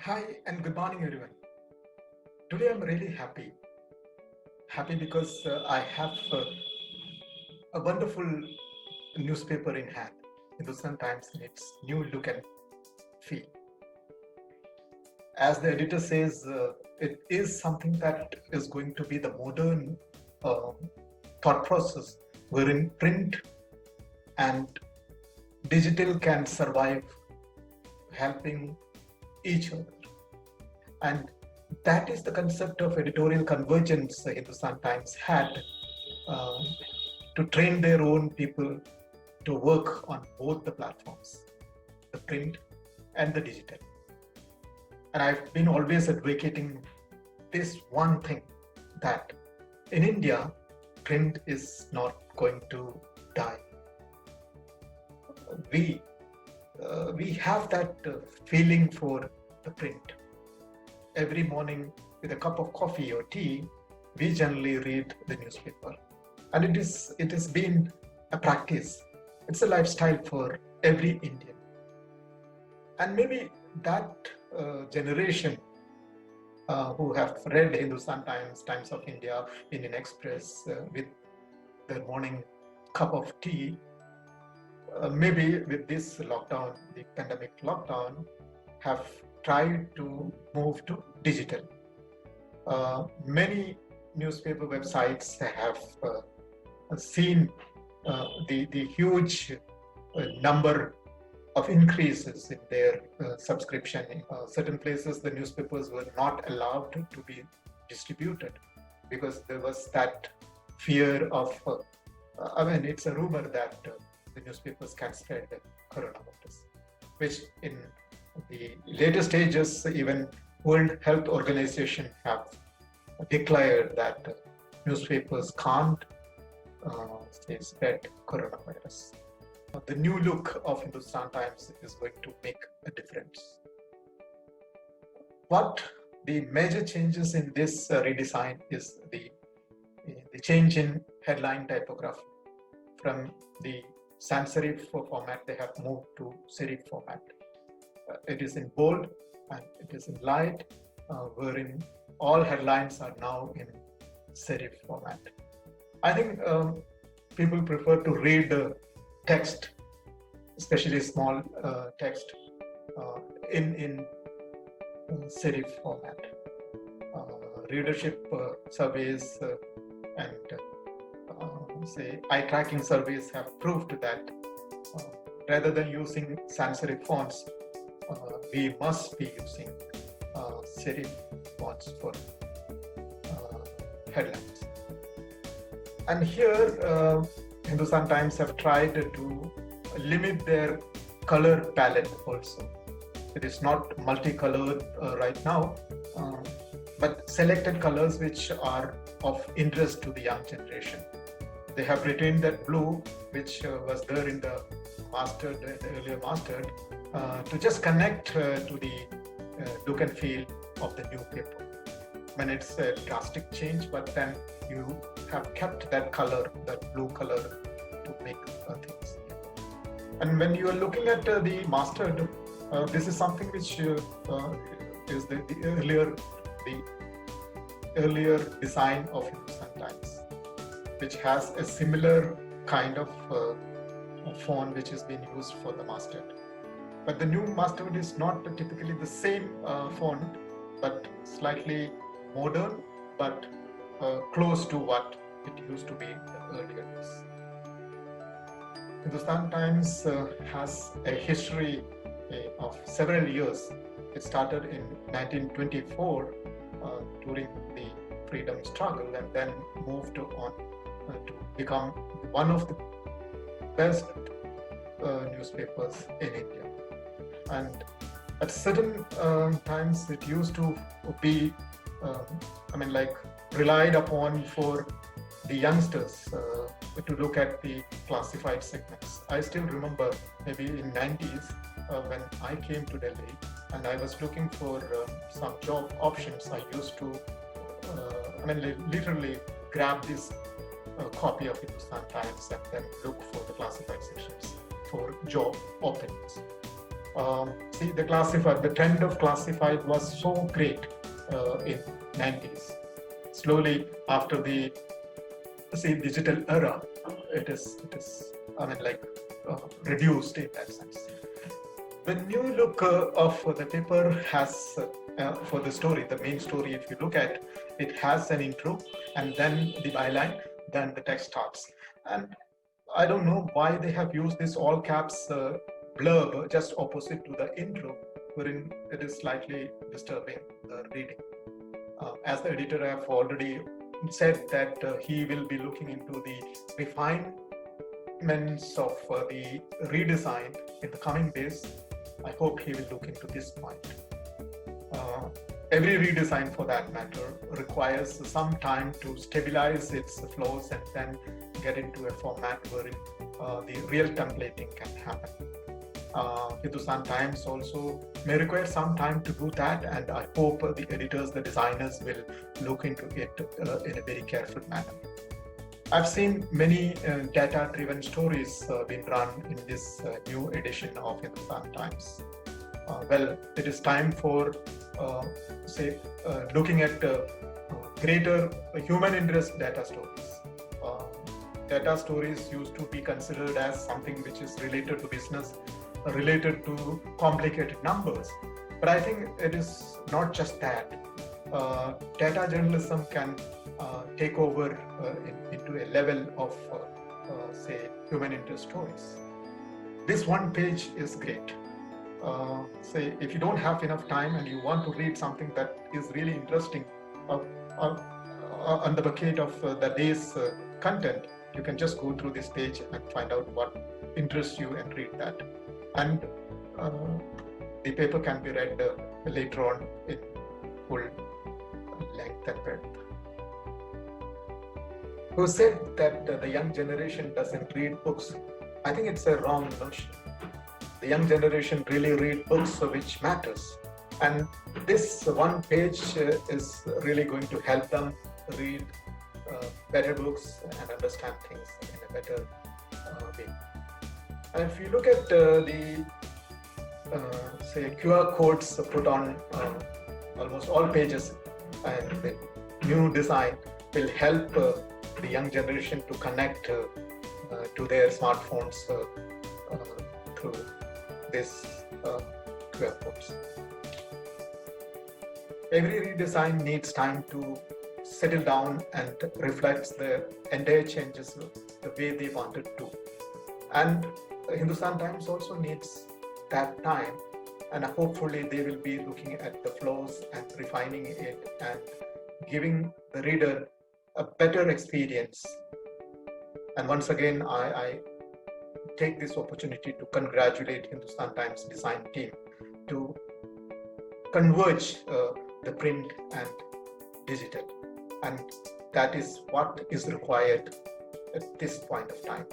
Hi and good morning, everyone. Today I'm really happy. Happy because I have a wonderful newspaper in hand, Hindustan Times, in its new look and feel. As the editor says, it is something that is going to be the modern uh, thought process wherein print and digital can survive, helping each other. And that is the concept of editorial convergence Hindustan Times had um, to train their own people to work on both the platforms, the print and the digital. And I've been always advocating this one thing, that in India, print is not going to die. We we have that feeling for the print. Every morning with a cup of coffee or tea, we generally read the newspaper. And it has been a practice. It's a lifestyle for every Indian. And maybe that generation who have read Hindustan Times, Times of India, Indian Express with their morning cup of tea, maybe with this lockdown, the pandemic lockdown, have tried to move to digital. Many newspaper websites have seen the huge number of increases in their subscription. In certain places, the newspapers were not allowed to be distributed because there was that fear of, it's a rumor that the newspapers can spread the coronavirus, which in the later stages, even World Health Organization have declared that newspapers can't spread coronavirus. The new look of Hindustan Times is going to make a difference. What the major changes in this redesign is the change in headline typography. From the sans serif format, they have moved to serif format. It is in bold and it is in light, wherein all headlines are now in serif format. I think people prefer to read text, especially small text, in serif format. Readership surveys and say eye tracking surveys have proved that rather than using sans serif fonts, we must be using serif fonts for headlines. And here, Hindustan Times have tried to limit their color palette also. It is not multicolored right now, but selected colors which are of interest to the young generation. They have retained that blue, which was there in the mastered, the earlier mastered, to just connect to the look and feel of the new paper. When it's a drastic change, but then you have kept that color, that blue color, to make things. And when you are looking at the mastered, this is something which is the earlier design of Hindustan Times, which has a similar kind of font which has been used for the mastered. But the new mastered is not typically the same font, but slightly modern, but close to what it used to be in the earlier days. Hindustan Times has a history of several years. It started in 1924 during the freedom struggle, and then moved on to become one of the best newspapers in India. And at certain times, it used to be, relied upon for the youngsters to look at the classified segments. I still remember maybe in 90s when I came to Delhi and I was looking for some job options. I used to, literally grab this copy of Hindustan Times and then look for the classified sections for job openings. See, the classified, the trend of classified was so great in 90s. Slowly after the digital era, it is I mean like reduced in that sense. The new look of the paper has for the story, the main story, if you look at it, has an intro and then the byline, then the text starts. And I don't know why they have used this all caps blurb just opposite to the intro, wherein it is slightly disturbing the reading. As the editor, I have already said that he will be looking into the refinements of the redesign in the coming days. I hope he will look into this point. Every redesign, for that matter, requires some time to stabilize its flows and then get into a format where the real templating can happen. Hindustan Times also may require some time to do that, and I hope the editors, the designers will look into it in a very careful manner. I've seen many data-driven stories being run in this new edition of Hindustan Times. Well, it is time for, looking at greater human interest data stories. Data stories used to be considered as something which is related to business, related to complicated numbers. But I think it is not just that. Data journalism can take over into a level of, human interest stories. This one page is great. If you don't have enough time and you want to read something that is really interesting on the bucket of the day's content, you can just go through this page and find out what interests you and read that. And the paper can be read later on in full length and breadth. Who said that the young generation doesn't read books? I think it's a wrong notion. The young generation really read books which matters. And this one page is really going to help them read better books and understand things in a better way. And if you look at the QR codes put on almost all pages, and the new design will help the young generation to connect to their smartphones through this QR codes. Every redesign needs time to settle down and reflects the entire changes the way they wanted to. And Hindustan Times also needs that time, and hopefully they will be looking at the flows and refining it and giving the reader a better experience. And once again, I take this opportunity to congratulate Hindustan Times design team to converge the print and digital, and that is what is required at this point of time.